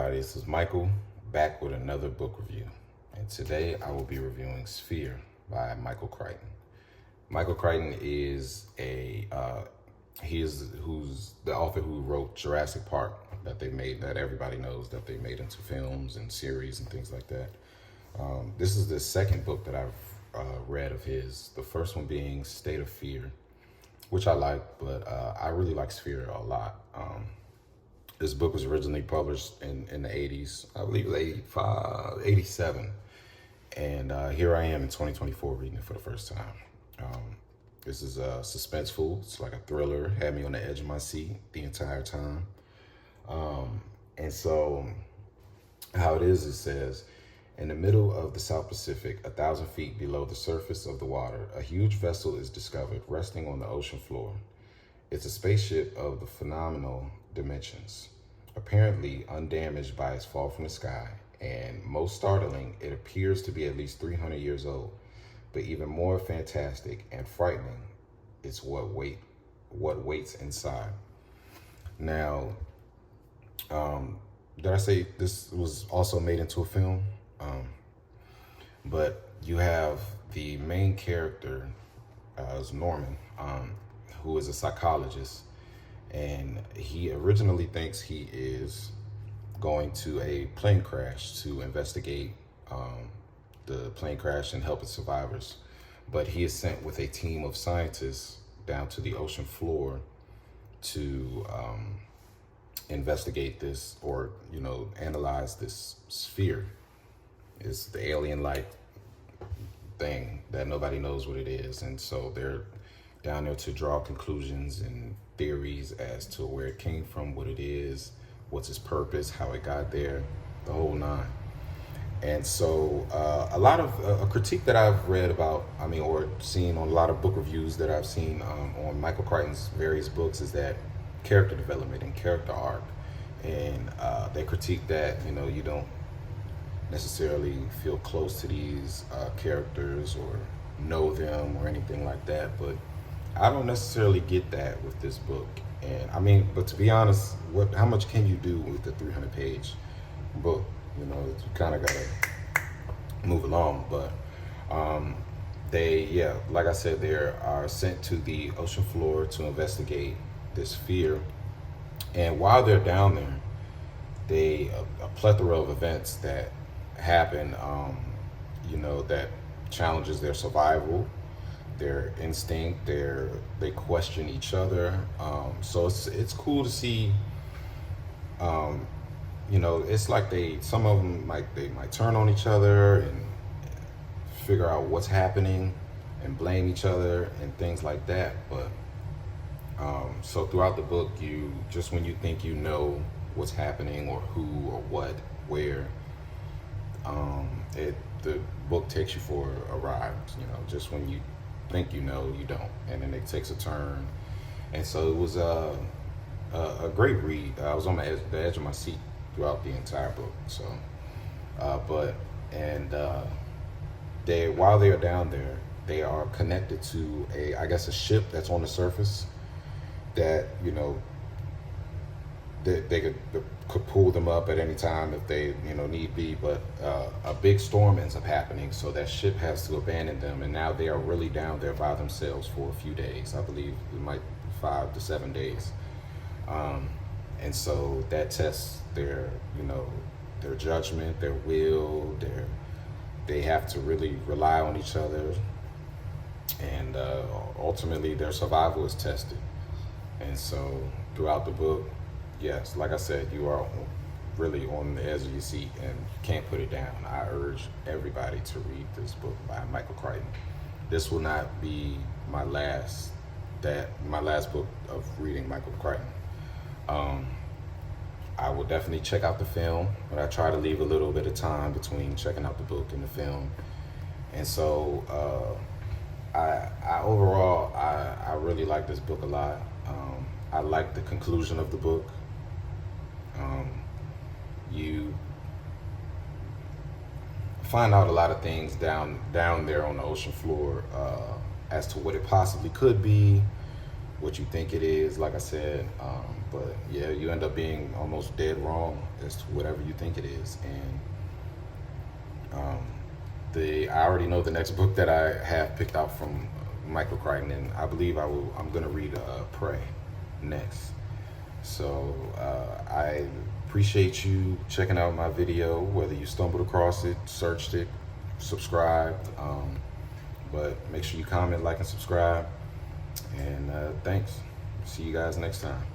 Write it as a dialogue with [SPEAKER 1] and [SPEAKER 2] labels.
[SPEAKER 1] everybody, this is Michael, back with another book review. And today I will be reviewing Sphere by Michael Crichton. Michael Crichton is who's the author who wrote Jurassic Park that everybody knows that they made into films and series and things like that. This is the second book that I've read of his, the first one being State of Fear, which I like, but I really like Sphere a lot. This book was originally published in the 80s, I believe it was 85, 87. And here I am in 2024 reading it for the first time. This is suspenseful. It's like a thriller. Had me on the edge of my seat the entire time. And so how it says, in the middle of the South Pacific, 1,000 feet below the surface of the water, a huge vessel is discovered resting on the ocean floor. It's a spaceship of the phenomenal dimensions, apparently undamaged by its fall from the sky, and most startling, it appears to be at least 300 years old. But even more fantastic and frightening, it's what waits inside. Now, did I say this was also made into a film? But you have the main character, is Norman, who is a psychologist, and he originally thinks he is going to a plane crash to investigate the plane crash and help its survivors. But he is sent with a team of scientists down to the ocean floor to investigate this, or analyze this sphere. It's the alien-like thing that nobody knows what it is, and so they're down there to draw conclusions and theories as to where it came from, what it is, what's its purpose, how it got there, the whole nine. And so a lot of a critique that I've read about, or seen on a lot of book reviews that I've seen on Michael Crichton's various books, is that character development and character arc. And they critique that, you don't necessarily feel close to these characters or know them or anything like that. But I don't necessarily get that with this book. And but to be honest, how much can you do with the 300-page book? You kind of gotta move along. But like I said, they are sent to the ocean floor to investigate this sphere. And while they're down there, a plethora of events that happen, that challenges their survival, their instinct, they question each other. So it's cool to see. It's like some of them they might turn on each other and figure out what's happening and blame each other and things like that. But so throughout the book, when you think you know what's happening or who or what, where, the book takes you for a ride. Just when you think you know, you don't, and then it takes a turn. And so it was a great read. I was on the edge of my seat throughout the entire book. So, while they are down there, they are connected to a ship that's on the surface that they could pull them up at any time if they need be. But a big storm ends up happening, so that ship has to abandon them, and now they are really down there by themselves for a few days. I believe it might be 5 to 7 days. And so that tests their judgment, their will, they have to really rely on each other, and ultimately their survival is tested. And so throughout the book, yes, like I said, you are really on the edge of your seat and can't put it down. I urge everybody to read this book by Michael Crichton. This will not be my last book of reading Michael Crichton. I will definitely check out the film, but I try to leave a little bit of time between checking out the book and the film. And so overall, I really like this book a lot. I like the conclusion of the book. You find out a lot of things down there on the ocean floor as to what it possibly could be, what you think it is. Like I said, But yeah, you end up being almost dead wrong as to whatever you think it is. And I already know the next book that I have picked out from Michael Crichton, and I believe I'm gonna read Pray next. So I appreciate you checking out my video, whether you stumbled across it, searched it, subscribed. But make sure you comment, like, and subscribe. And thanks. See you guys next time.